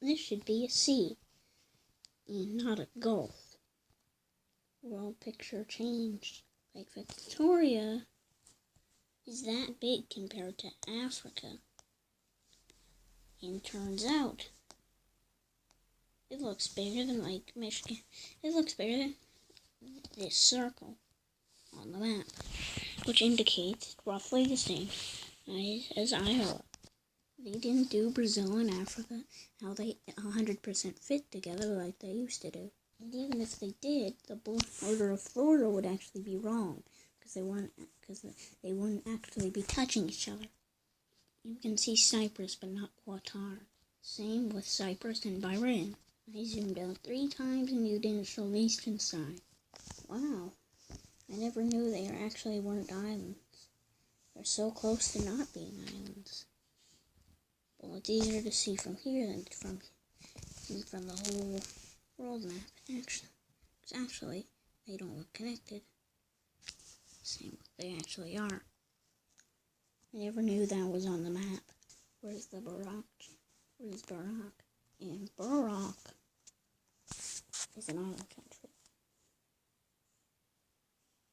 This should be a sea, and not a gulf. World picture changed. Like Victoria is that big compared to Africa. And turns out, it looks bigger than Lake Michigan. It looks bigger than this circle on the map, which indicates roughly the same as Iowa. They didn't do Brazil and Africa, how they 100% fit together like they used to do. And even if they did, the border of Florida would actually be wrong, because they wouldn't actually be touching each other. You can see Cyprus, but not Qatar. Same with Cyprus and Bahrain. I zoomed out 3 times and you didn't show Liechtenstein. Wow, I never knew they actually weren't islands. They're so close to not being islands. Well, it's easier to see from here than from the whole world map. Actually, they don't look connected. Same, they actually are. I never knew that was on the map. Where's the Barak? Where's Barak? And Barak is an island country.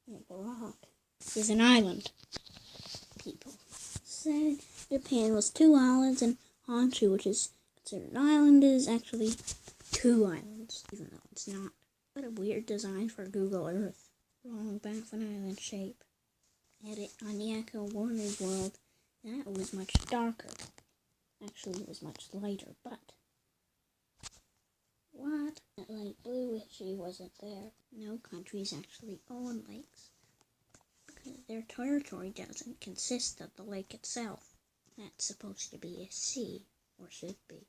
And Barak is an island. People said Japan was 2 islands, and Honshu, which is considered an island, is actually 2 islands, even though it's not. What a weird design for Google Earth. Wrong Baffin Island shape. Edit on the Echo Warner's world, that was much darker. Actually, it was much lighter, but what? That light blue issue wasn't there. No countries actually own lakes, because their territory doesn't consist of the lake itself. That's supposed to be a sea, or should be.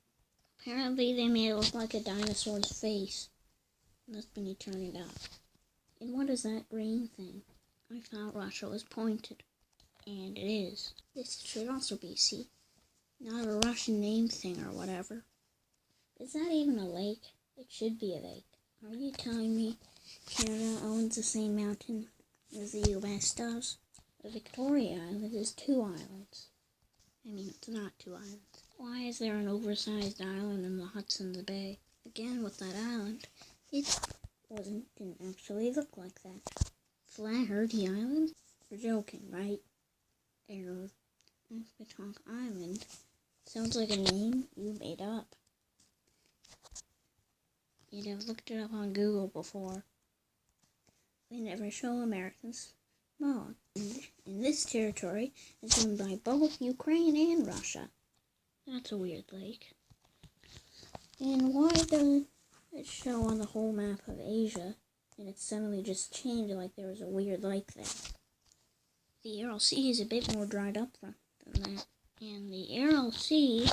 Apparently, they made it look like a dinosaur's face. That's when you turn it up. And what is that green thing? I thought Russia was pointed, and it is. This should also be a sea, not a Russian name thing or whatever. Is that even a lake? It should be a lake. Are you telling me Canada owns the same mountain as the US does? The Victoria Island is 2 islands. I mean, it's not 2 islands. Why is there an oversized island in the Hudson's Bay? Again, with that island, it didn't actually look like that. Flaherty Island? You're joking, right? Aspetonk Island sounds like a name you made up. You'd have looked it up on Google before. They never show Americans. Well, in this territory, it's owned by both Ukraine and Russia. That's a weird lake. And why doesn't it show on the whole map of Asia, and it suddenly just changed like there was a weird lake there? The Aral Sea is a bit more dried up than that. And the Aral Sea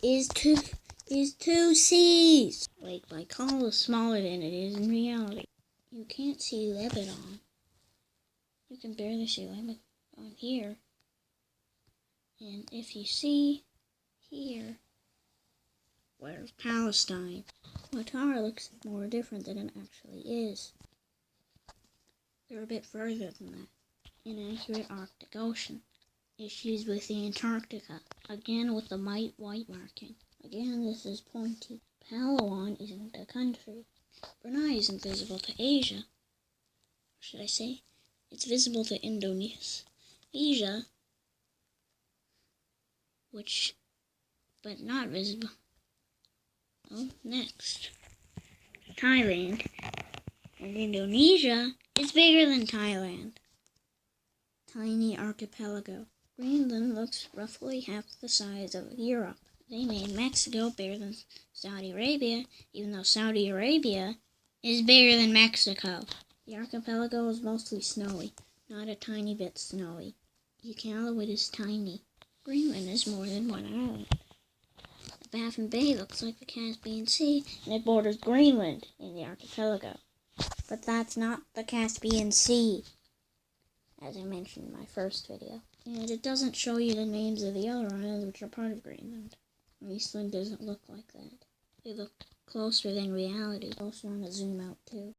is two seas. Like Call is smaller than it is in reality. You can't see Lebanon. You can barely see Lebanon on here. And if you see here, where's Palestine? Qatar looks more different than it actually is. They're a bit further than that. Inaccurate Arctic Ocean. Issues with the Antarctica. Again with the white marking. Again, this is pointy. Palawan isn't a country. Brunei isn't visible to Asia. Or should I say, it's visible to Indonesia. Asia, but not visible. Oh, next. Thailand. And Indonesia is bigger than Thailand. Tiny archipelago. Greenland looks roughly half the size of Europe. They made Mexico bigger than Saudi Arabia, even though Saudi Arabia is bigger than Mexico. The archipelago is mostly snowy, not a tiny bit snowy. Iqaluit is tiny. Greenland is more than 1 island. The Baffin Bay looks like the Caspian Sea, and it borders Greenland in the archipelago. But that's not the Caspian Sea, as I mentioned in my first video. And it doesn't show you the names of the other islands which are part of Greenland. Iceland doesn't look like that. They look closer than reality. I also want to zoom out too.